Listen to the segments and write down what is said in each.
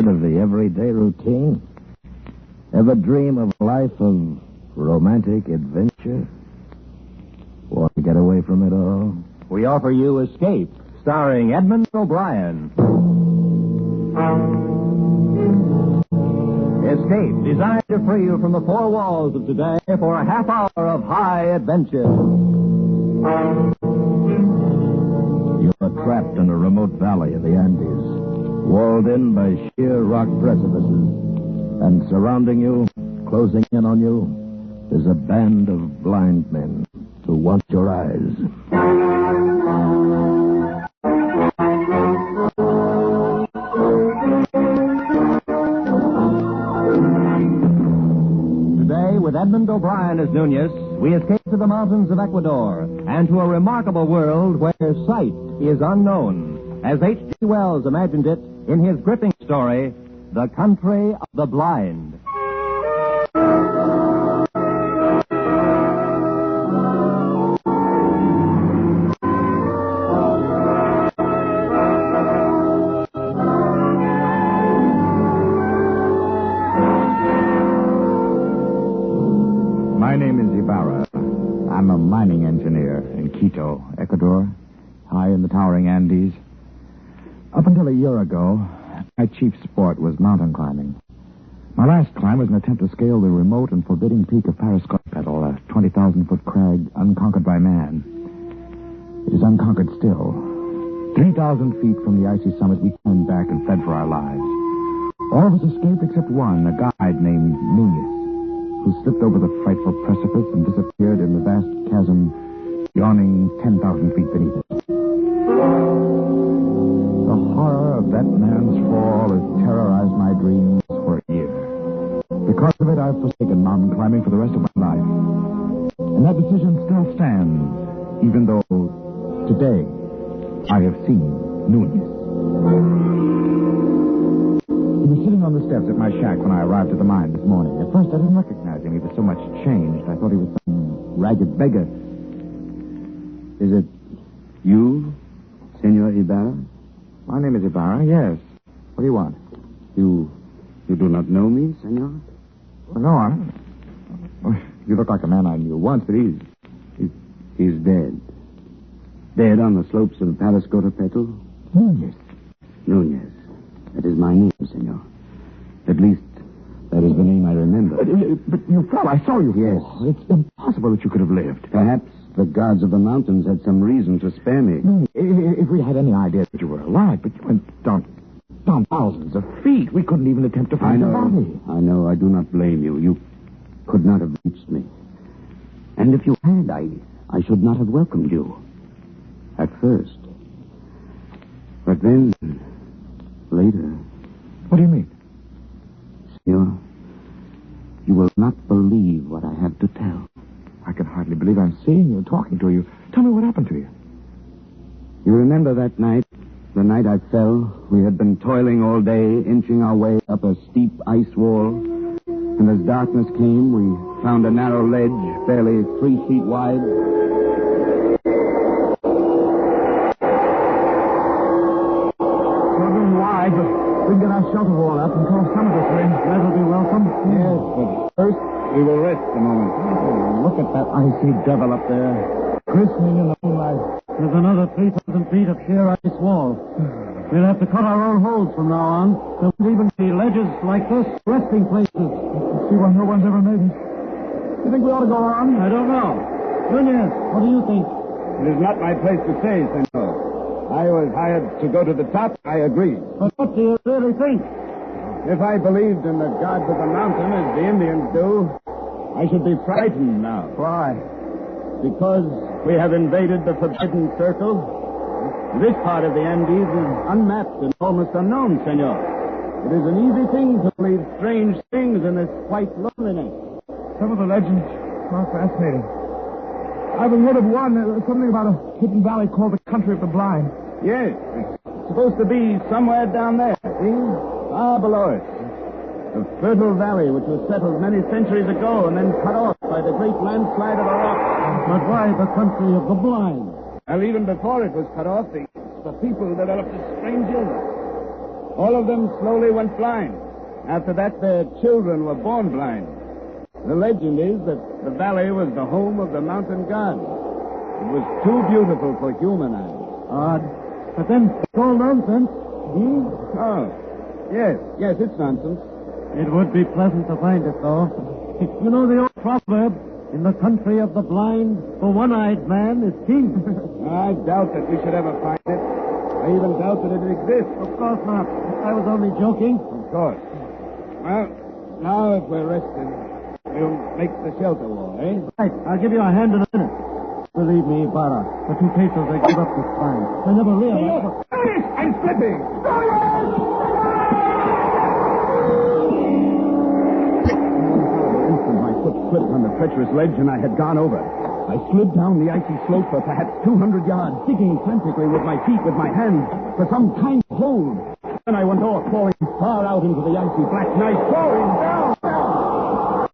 tired of the everyday routine? Ever dream of a life of romantic adventure? Want to get away from it all? We offer you Escape, starring Edmund O'Brien. Escape, designed to free you from the four walls of today for a half hour of high adventure. You are trapped in a remote valley of the Andes, walled in by sheer rock precipices, and surrounding you, closing in on you, is a band of blind men who want your eyes. Today, with Edmund O'Brien as Nunez, we escape to the mountains of Ecuador and to a remarkable world where sight is unknown, as H.G. Wells imagined it in his gripping story, The Country of the Blind. My name is Ibarra. I'm a mining engineer in Quito, Ecuador, high in the towering Andes. Up until a year ago, my chief sport was mountain climbing. My last climb was an attempt to scale the remote and forbidding peak of Parascopetl, a 20,000-foot crag unconquered by man. It is unconquered still. 3,000 feet from the icy summit, we turned back and fled for our lives. All of us escaped except one, a guide named Nunez, who slipped over the frightful precipice and disappeared in the vast chasm yawning 10,000 feet beneath it. The horror of that man's fall has terrorized my dreams for a year. Because of it, I've forsaken mountain climbing for the rest of my life. And that decision still stands, even though today I have seen Nunez. He was sitting on the steps at my shack when I arrived at the mine this morning. At first, I didn't recognize him. He was so much changed. I thought he was some ragged beggar. Is it you, Senor Ibarra? My name is Ibarra, yes. What do you want? You do not know me, Senor? Well, no, you look like a man I knew once, but he's dead. Dead on the slopes of Parascopetl? Nunez. Nunez. That is my name, Senor. At least, that is the name I remember. But you fell. I saw you. Yes. Oh, it's impossible that you could have lived. Perhaps the gods of the mountains had some reason to spare me. If we had any idea that you were alive, but you went down thousands of feet. We couldn't even attempt to find the body. I know. I do not blame you. You could not have reached me. And if you had, I should not have welcomed you. At first. But then, later... What do you mean? Senor, you will not believe what I have to tell. I can hardly believe I'm seeing you, talking to you. Tell me what happened to you. You remember that night? The night I fell? We had been toiling all day, inching our way up a steep ice wall. And as darkness came, we found a narrow ledge, barely 3 feet wide. Not very wide, but we can get our shelter wall up and cross some of this way. That'll be welcome. Yes, but first we will rest a moment. Oh, look at that icy devil up there, glistening in the moonlight. There's another 3,000 feet of sheer ice wall. We'll have to cut our own holes from now on. There won't even be ledges like this, resting places. See why no one's ever made it. You think we ought to go on? I don't know. Nunez, what do you think? It is not my place to say, Senor. I was hired to go to the top. I agree. But what do you really think? If I believed in the gods of the mountain as the Indians do, I should be frightened now. Why? Because we have invaded the Forbidden Circle. This part of the Andes is unmapped and almost unknown, Senor. It is an easy thing to believe strange things in this white loneliness. Some of the legends are fascinating. I've heard of one, something about a hidden valley called the Country of the Blind. Yes, it's supposed to be somewhere down there, see? Far below it. A fertile valley which was settled many centuries ago and then cut off by the great landslide of a rock. But why the country of the blind? Well, even before it was cut off, the people developed a strange illness. All of them slowly went blind. After that, their children were born blind. The legend is that the valley was the home of the mountain god. It was too beautiful for human eyes. Odd. But then it's all nonsense. Oh, yes, it's nonsense. It would be pleasant to find it, though. You know the old proverb, in the country of the blind, the one-eyed man is king. I doubt that we should ever find it. I even doubt that it exists. Of course not. I was only joking. Of course. Well, now if we're rested, we'll make the shelter wall, eh? Right. I'll give you a hand in a minute. Believe me, Ibarra, the two cases they give up this time. They never realize... I'm slipping! My foot slipped on the treacherous ledge, and I had gone over. I slid down the icy slope for perhaps 200 yards, digging frantically with my feet, with my hands, for some kind of hold. Then I went off, falling far out into the icy black night, falling down.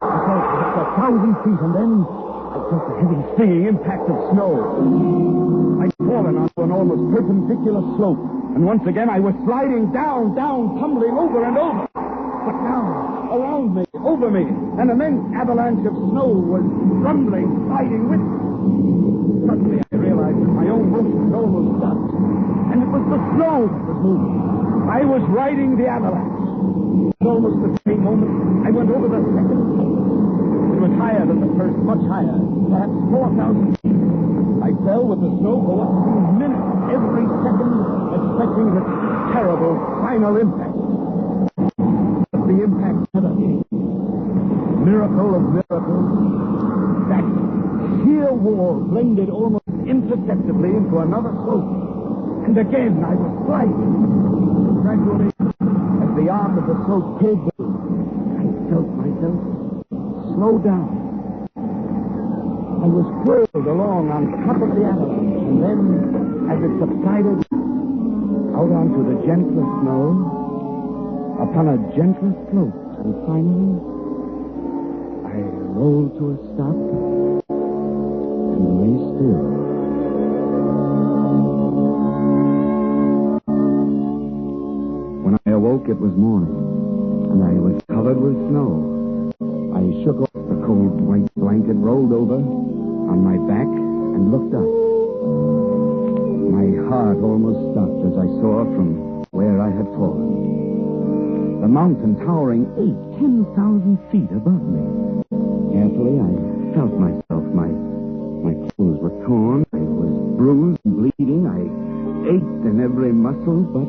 I felt perhaps 1,000 feet, and then I felt a heavy, stinging impact of snow. I'd fallen onto an almost perpendicular slope, and once again I was sliding down, tumbling over and over. But now, around me, over me, an immense avalanche of snow was rumbling, sliding with me. Suddenly I realized that my own motion had almost stopped, and it was the snow that was moving. I was riding the avalanche. At almost the same moment, I went over the second peak. It was higher than the first, much higher, perhaps 4,000 feet. I fell with the snow for what seemed minutes, every second, expecting this terrible final impact. The impact never came. Miracle of miracles. That sheer wall blended almost imperceptibly into another slope. And again I was sliding. Gradually, as the arc of the slope caved in, I felt myself slow down. I was whirled along on top of the avalanche, and then, as it subsided, out onto the gentler snow, upon a gentler slope, and finally, I rolled to a stop and lay still. When I awoke, it was morning, and I was covered with snow. I shook off the cold white blanket, rolled over on my back, and looked up. My heart almost stopped as I saw from where I had fallen. The mountain towering 10,000 feet above me. Carefully, I felt myself. My clothes were torn. I was bruised and bleeding. I ached in every muscle, but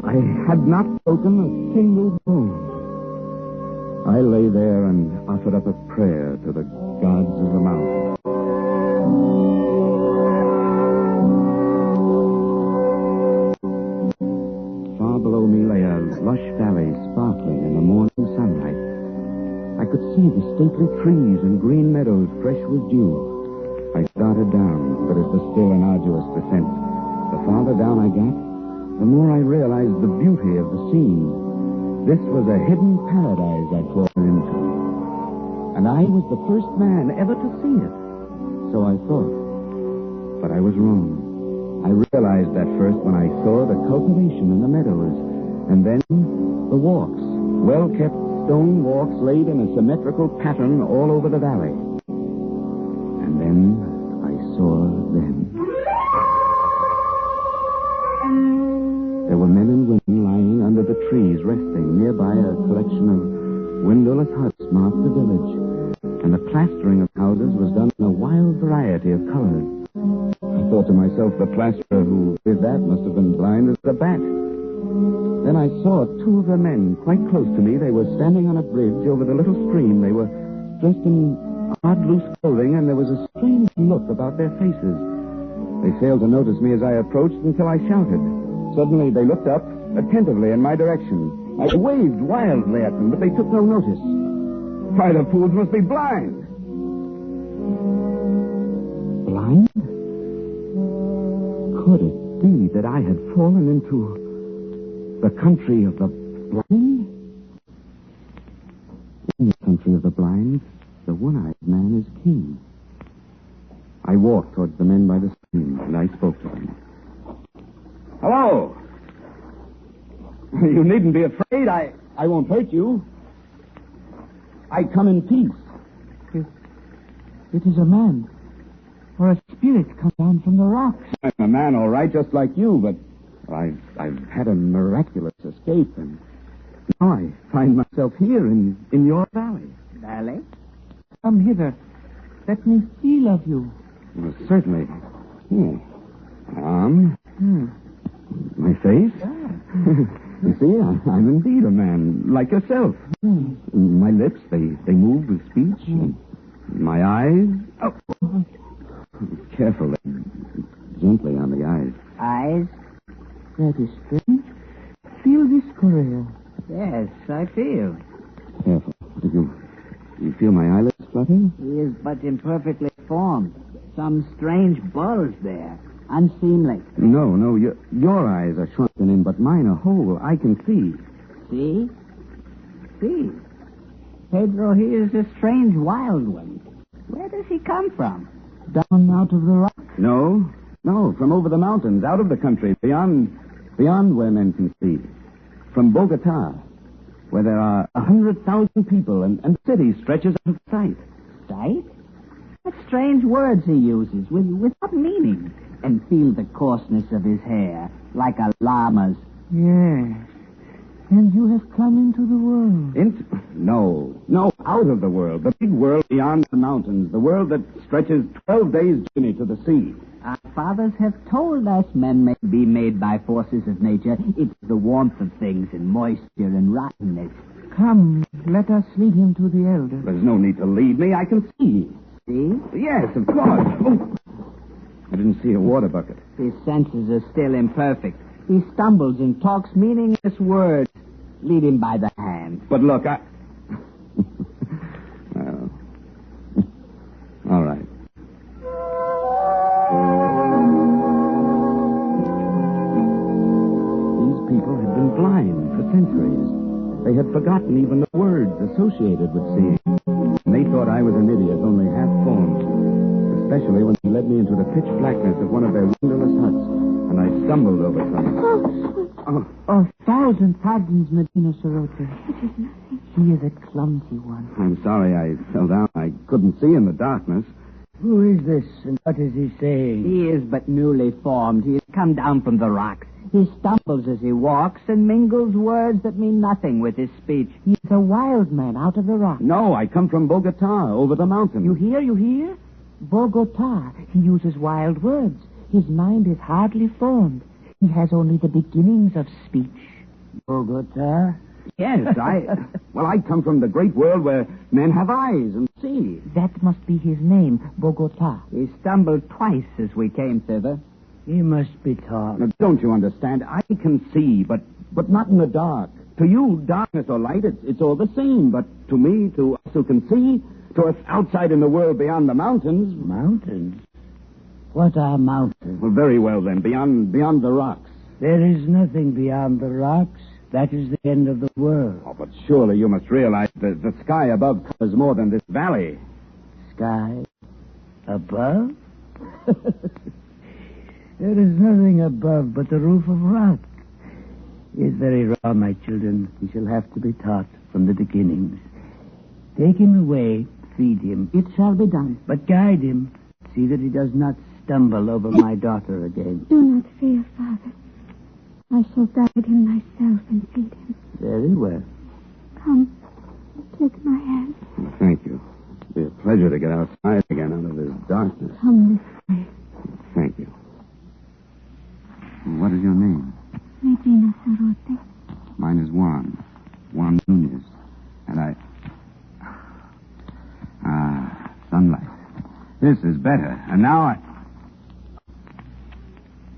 I had not broken a single bone. I lay there and offered up a prayer to the gods of the mountain. Far below me lay a lush valley sparkling in the morning sunlight. I could see the stately trees and green meadows fresh with dew. I started down, but it was still an arduous descent. The farther down I got, the more I realized the beauty of the scene. This was a hidden paradise I'd fallen into. And I was the first man ever to see it. So I thought. But I was wrong. I realized that first when I saw the cultivation in the meadows, and then the walks, well-kept stone walks laid in a symmetrical pattern all over the valley. And then I saw them. There were men and women lying under the trees, resting. Nearby, a collection of windowless huts marked the village, and the plastering of houses was done in a wild variety of colors. I thought to myself, the plasterer who did that must have been blind as a bat. Then I saw two of the men quite close to me. They were standing on a bridge over the little stream. They were dressed in odd, loose clothing, and there was a strange look about their faces. They failed to notice me as I approached until I shouted. Suddenly, they looked up attentively in my direction. I waved wildly at them, but they took no notice. Why, the fools must be blind. Blind? Could it be that I had fallen into the country of the blind? In the country of the blind, the one-eyed man is king. I walked towards the men by the stream, and I spoke to them. Hello. You needn't be afraid. I won't hurt you. I come in peace. It is a man. Or a spirit come down from the rocks. I'm a man, all right, just like you, but I've had a miraculous escape, and now I find myself here in your valley. Valley? Come hither. Let me feel of you. Well, certainly. My face? You see, I'm indeed a man, like yourself. My lips, they move with speech. And my eyes... Oh. Careful. Gently on the eyes. Eyes? That is strange. Feel this, Correa. Yes, I feel. Careful. Do you feel my eyelids flutter? He is but imperfectly formed. Some strange bulge there. Unseemly. No, your eyes are shrunken in, but mine are whole. I can see. See? See. Pedro, he is a strange wild one. Where does he come from? Down out of the rock? No, from over the mountains, out of the country, beyond where men can see. From Bogota, where there are 100,000 people, and the city stretches out of sight. Sight? What strange words he uses, without meaning. And feel the coarseness of his hair, like a llama's. Yes. And you have come into the world. No, out of the world. The big world beyond the mountains. The world that stretches 12 days' journey to the sea. Our fathers have told us men may be made by forces of nature. It's the warmth of things and moisture and rottenness. Come, let us lead him to the elder. There's no need to lead me. I can see. See? Yes, of course. Oh. I didn't see a water bucket. His senses are still imperfect. He stumbles and talks meaningless words. Lead him by the hand. But look, Well, all right. These people had been blind for centuries. They had forgotten even the words associated with seeing. And they thought I was an idiot, only half formed. Especially when he led me into the pitch blackness of one of their windowless huts, and I stumbled over something. Oh, 1,000 pardons, Medina Sorote. It is nothing. He is a clumsy one. I'm sorry I fell down. I couldn't see in the darkness. Who is this, and what is he saying? He is but newly formed. He has come down from the rocks. He stumbles as he walks and mingles words that mean nothing with his speech. He is a wild man out of the rocks. No, I come from Bogota, over the mountain. You hear? Bogota. He uses wild words. His mind is hardly formed. He has only the beginnings of speech. Bogota? Yes, I come from the great world where men have eyes and see. That must be his name, Bogota. He stumbled twice as we came thither. He must be taught. Now, don't you understand? I can see, but not in the dark. To you, darkness or light, it's all the same. But to me, to us who can see, to us outside in the world beyond the mountains... Mountains? What are mountains? Well, very well, then. Beyond the rocks. There is nothing beyond the rocks. That is the end of the world. Oh, but surely you must realize that the sky above covers more than this valley. Sky above? There is nothing above but the roof of rock. He is very raw, my children. He shall have to be taught from the beginnings. Take him away, feed him. It shall be done. But guide him. See that he does not stumble over my daughter again. Do not fear, Father. I shall guide him myself and feed him. Very well. Come, take my hand. Well, thank you. It'll be a pleasure to get outside again out of this darkness. Come this way. Thank you. What is your name? Medina Sorote. Mine is Juan Nunez. And I... sunlight. This is better. And now I...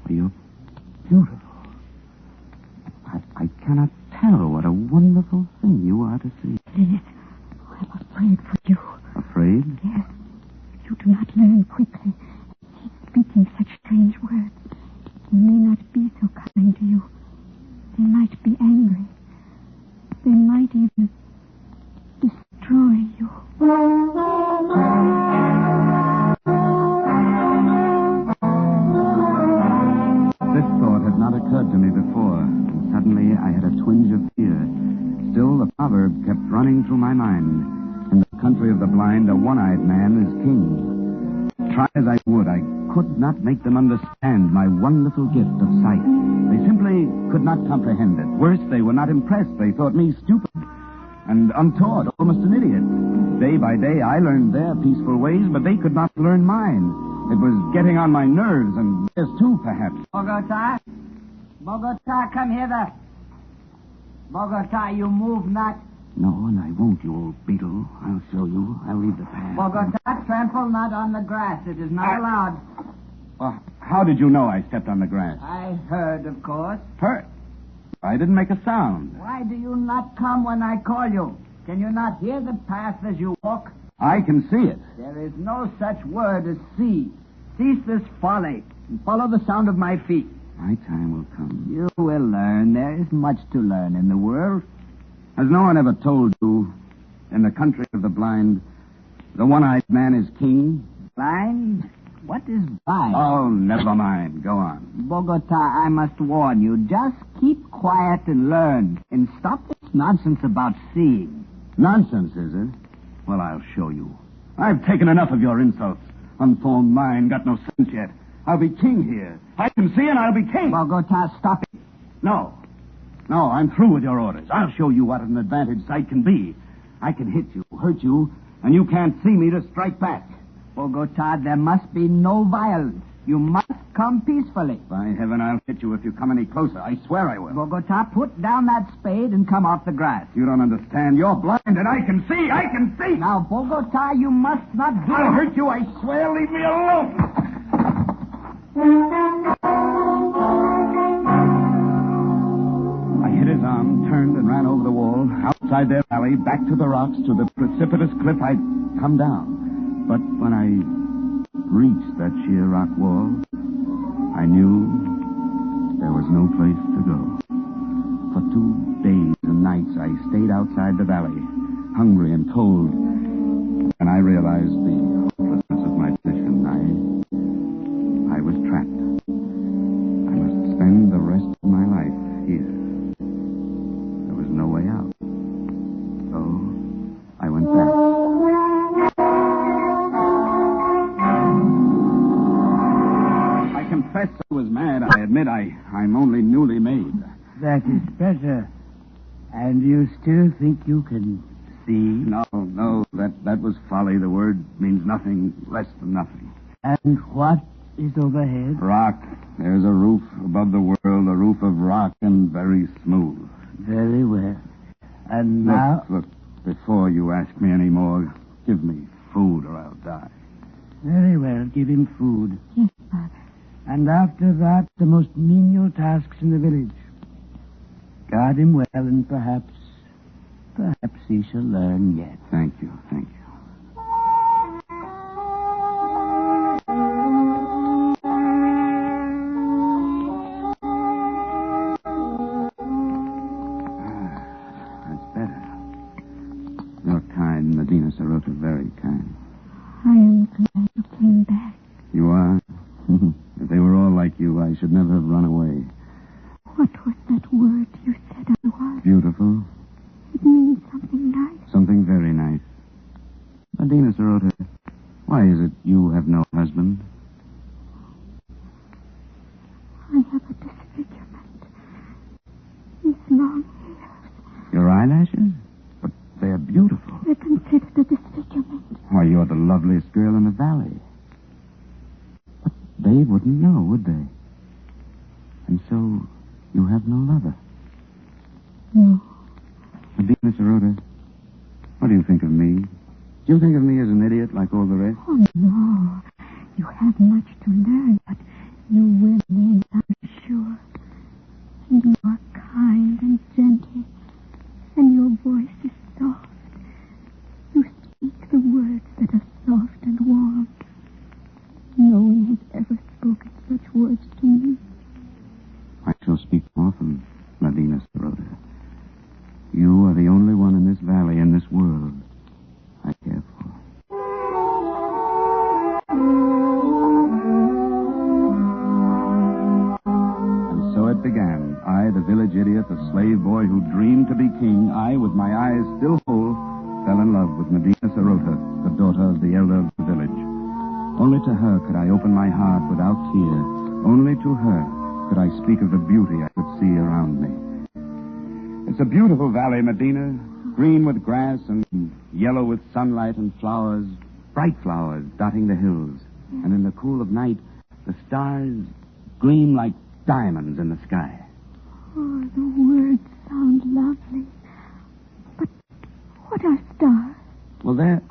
You're beautiful. I cannot tell what a wonderful thing you are to see. Please, I'm afraid for you. Afraid? Yes. You do not learn quickly. Speaking such strange words. They may not be so kind to you. They might be angry. They might even destroy you. This thought had not occurred to me before. And suddenly I had a twinge Still, the proverb kept running through my mind. In the country of the blind, a one-eyed man is king. Try as I would, I could not make them understand my wonderful gift of sight. They simply could not comprehend it. Worse, they were not impressed. They thought me stupid and untaught, almost an idiot. Day by day, I learned their peaceful ways, but they could not learn mine. It was getting on my nerves, and theirs too, perhaps. Bogota? Bogota, come hither. Bogota, you move not. No, and I won't, you old beetle. I'll show you. I'll leave the path. Bogota, trample not on the grass. It is not allowed. Well, how did you know I stepped on the grass? I heard, of course. Heard? I didn't make a sound. Why do you not come when I call you? Can you not hear the path as you walk? I can see it. There is no such word as see. Cease this folly and follow the sound of my feet. My time will come. You will learn. There is much to learn in the world. Has no one ever told you, in the country of the blind, the one-eyed man is king? Blind? What is blind? Oh, never mind. Go on. Bogota, I must warn you. Just keep quiet and learn. And stop this nonsense about seeing. Nonsense, is it? Well, I'll show you. I've taken enough of your insults. Unformed mind, got no sense yet. I'll be king here. I can see and I'll be king. Bogota, stop it. No, I'm through with your orders. I'll show you what an advantage sight can be. I can hit you, hurt you, and you can't see me to strike back. Bogota, there must be no violence. You must come peacefully. By heaven, I'll hit you if you come any closer. I swear I will. Bogota, put down that spade and come off the grass. You don't understand. You're blind, and I can see. I can see. Now, Bogota, you must not do I'll hurt you. I swear. Leave me alone. I hit his arm, turned, and ran over the wall, outside their valley, back to the rocks, to the precipitous cliff I'd come down. But when I reached that sheer rock wall, I knew there was no place to go. For 2 days and nights, I stayed outside the valley, hungry and cold. And I realized the hopelessness of my position. I was trapped. I must spend the rest of my life here. There was no way out. So I went back. I confess I was mad. I admit I'm only newly made. That is better. And you still think you can see? No, that was folly. The word means nothing, less than nothing. And what is overhead? Rock. There's a roof above the world, a roof of rock and very smooth. Very well. And now... Look, before you ask me any more, give me food or I'll die. Very well, give him food. Yes, Father. And after that, the most menial tasks in the village. Guard him well, and perhaps he shall learn yet. Thank you. That's better. You're kind, Medina Sarota, very kind. I am glad you came back. You are? If they were all like you, I should never have run away. What was that word you said I was? Beautiful. It means something nice. Something very nice. Medina Sarota, why is it you have no husband? I have a disfigurement. These long hairs. Your eyelashes? But they're beautiful. They're considered a disfigurement. Why, you're the loveliest girl in the valley. But they wouldn't know, would they? And so, you have no lover. No. Medina Sarota, what do you think of me? Do you think of me as an idiot like all the rest? Oh, no. You have much to learn, but you will learn, I'm sure. And you are kind and gentle, and your voice is soft. You speak the words that are soft and warm. No one has ever spoken such words to me. I shall speak often, Medina Sarota. You are the only one in this valley, in this world, I care for. And so it began. I, the village idiot, the slave boy who dreamed to be king, I with with my eyes still whole, fell in love with Medina Sarota, the daughter of the elder of the village. Only to her could I open my heart without fear. Only to her could I speak of the beauty I could see around me. It's a beautiful valley, Medina, green with grass and yellow with sunlight and flowers, bright flowers dotting the hills. And in the cool of night, the stars gleam like diamonds in the sky. Oh, the words sound lovely. But what are stars? Well, they're...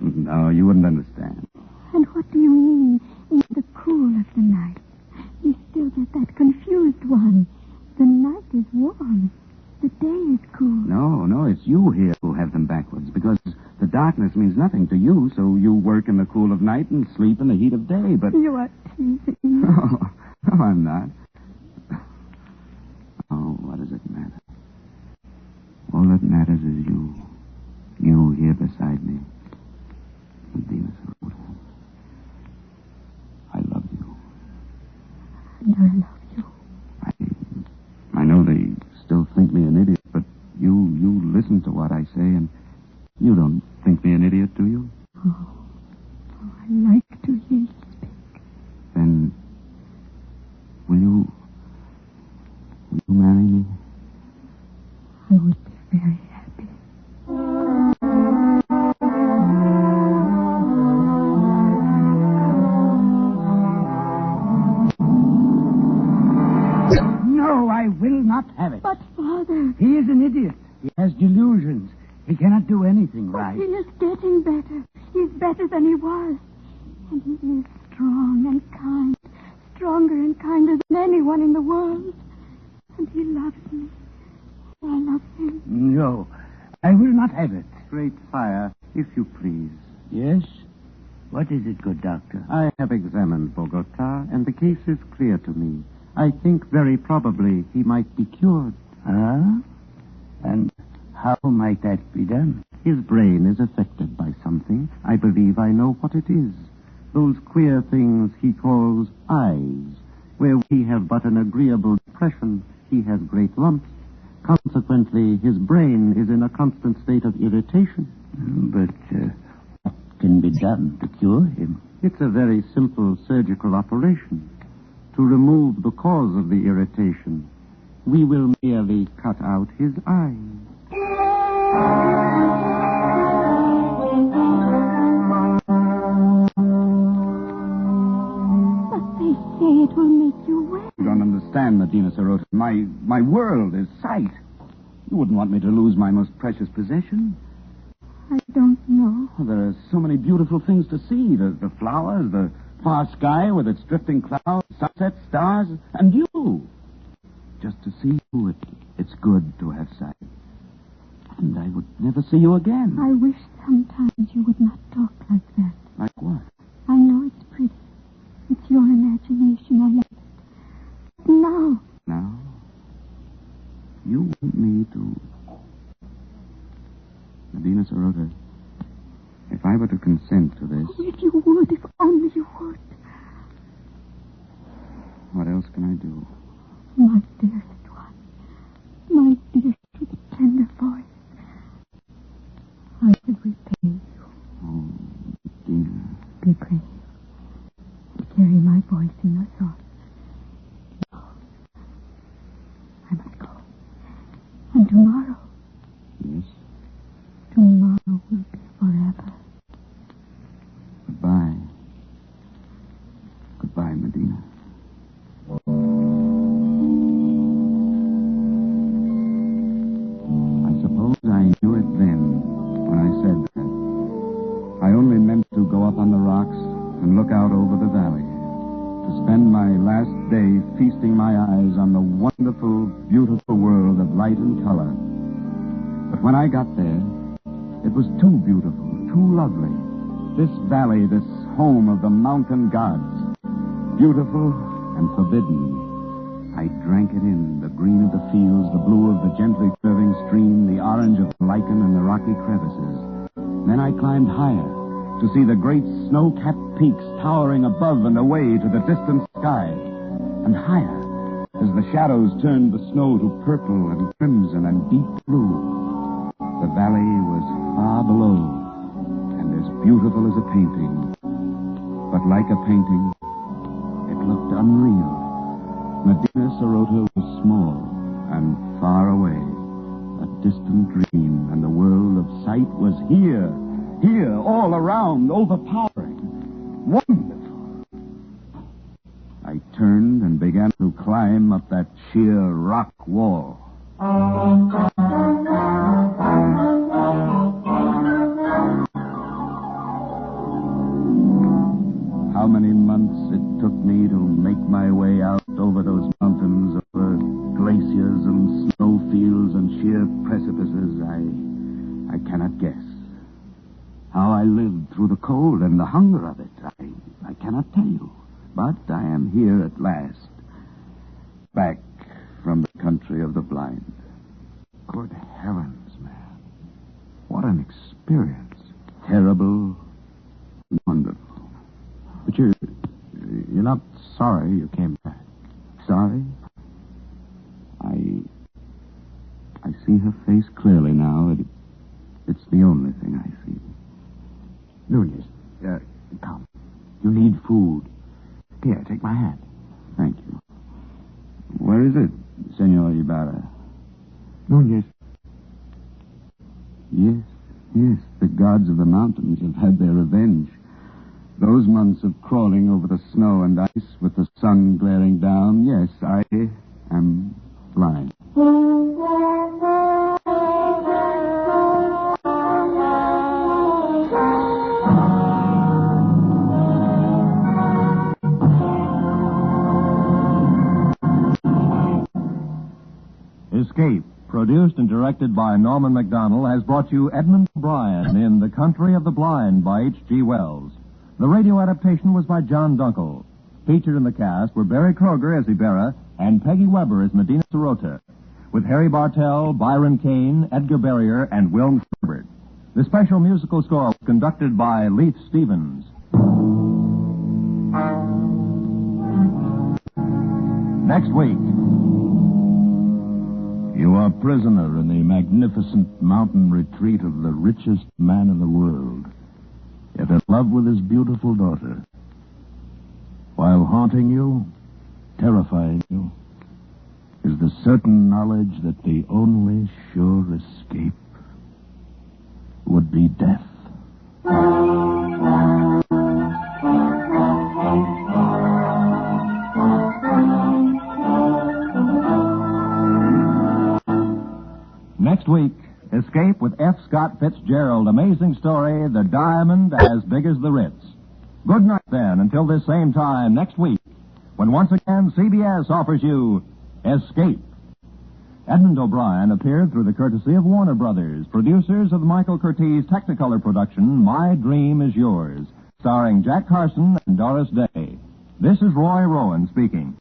No, you wouldn't understand. And what do you mean in the cool of the night? You still get that confused one. The night is warm. The day is cool. No, it's you here who have them backwards, because the darkness means nothing to you, so you work in the cool of night and sleep in the heat of day, but... You are teasing me. No, I'm not. Oh, what does it matter? All that matters is you. You here beside me. Medina Sarota. I love you. And I love you. I know they still think me an idiot, but you listen to what I say, and you don't think me an idiot, do you? Oh, I like to hear you speak. Then, will you marry me? I would be very happy. No, I will not have it. But, Father... He is an idiot. He has delusions. He cannot do anything But right. he is getting better. He's better than he was. And he is strong and kind. Stronger and kinder than anyone in the world. And he loves me. I love him. No, I will not have it. Great fire, if you please. Yes? What is it, good doctor? I have examined Bogota, and the case is clear to me. I think very probably he might be cured. Ah? And how might that be done? His brain is affected by something. I believe I know what it is. Those queer things he calls eyes. Where we have but an agreeable depression, he has great lumps. Consequently, his brain is in a constant state of irritation. But what can be done to cure him? It's a very simple surgical operation. To remove the cause of the irritation, we will merely cut out his eyes. But they say it will make you well. You don't understand, Medina Sarota. My world is sight. You wouldn't want me to lose my most precious possession. I don't know. Well, there are so many beautiful things to see. The flowers, the far sky with its drifting clouds, sunsets, stars, and you. Just to see you, it's good to have sight. And I would never see you again. I wish sometimes you would not talk like that. Like what? I know it's pretty. It's your imagination. I love it. But now... Now? You want me to... Medina Sarota, if I were to consent to this... Oh, if you would, if only you would. What else can I do? My dearest one. My dearest with a tender voice. I should repay you. Oh, Medina. Be brave. Carry my voice in your thoughts. No. I must go. And tomorrow... Yes? Tomorrow will be forever. Goodbye. Goodbye, Medina. I suppose I knew it then when I said that. I only meant to go up on the rocks and look out over the valley, to spend my last day feasting my eyes on the wonderful, beautiful world of light and color. But when I got there, it was too beautiful, too lovely. This valley, this home of the mountain gods, beautiful and forbidden. I drank it in, the green of the fields, the blue of the gently curving stream, the orange of the lichen and the rocky crevices. Then I climbed higher to see the great snow-capped peaks towering above and away to the distant sky. And higher, as the shadows turned the snow to purple and crimson and deep blue. The valley was far below, and as beautiful as a painting. But like a painting, it looked unreal. Medina Sarotta was small and far away, a distant dream, and the world of sight was here, all around, overpowering, wonderful. I turned and began to climb up that sheer rock wall. How many months it took me to make my way out over those mountains, over glaciers and snowfields and sheer precipices, I cannot guess. How I lived through the cold and the hunger of it, I cannot tell you. But I am here at last, back from the country of the blind. Good heavens, man. What an experience. Terrible and wonderful. But you're not sorry you came back. Sorry? I see her face clearly now. It's the only thing I see. Nunez, come. You need food. Here, take my hand. Thank you. Where is it, Senor Ibarra? Nunez. Yes, the gods of the mountains have had their revenge. Those months of crawling over the snow and ice with the sun glaring down, yes, I am blind. Escape, produced and directed by Norman MacDonald, has brought you Edmund O'Brien in The Country of the Blind by H.G. Wells. The radio adaptation was by John Dunkel. Featured in the cast were Barry Kroger as Ibarra and Peggy Weber as Medina Sarotta, with Harry Bartell, Byron Kane, Edgar Barrier, and Wilm Herbert. The special musical score was conducted by Leith Stevens. Next week. You are prisoner in the magnificent mountain retreat of the richest man in the world, yet in love with his beautiful daughter. While haunting you, terrifying you, is the certain knowledge that the only sure escape would be death. Next week, Escape with F. Scott Fitzgerald. Amazing story, The Diamond as Big as the Ritz. Good night, then, until this same time next week, when once again CBS offers you Escape. Edmund O'Brien appeared through the courtesy of Warner Brothers, producers of the Michael Curtiz Technicolor production, My Dream is Yours, starring Jack Carson and Doris Day. This is Roy Rowan speaking.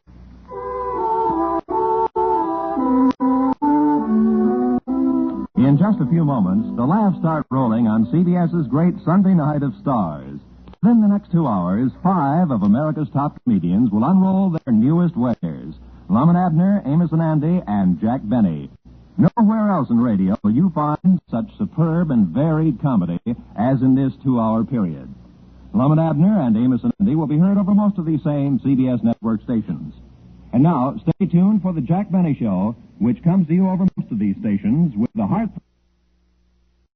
In just a few moments, the laughs start rolling on CBS's great Sunday Night of Stars. Within the next 2 hours, 5 of America's top comedians will unroll their newest wares. Lum and Abner, Amos and Andy, and Jack Benny. Nowhere else in radio will you find such superb and varied comedy as in this 2-hour period. Lum and Abner and Amos and Andy will be heard over most of these same CBS network stations. And now, stay tuned for the Jack Benny Show, which comes to you over most of these stations with the heart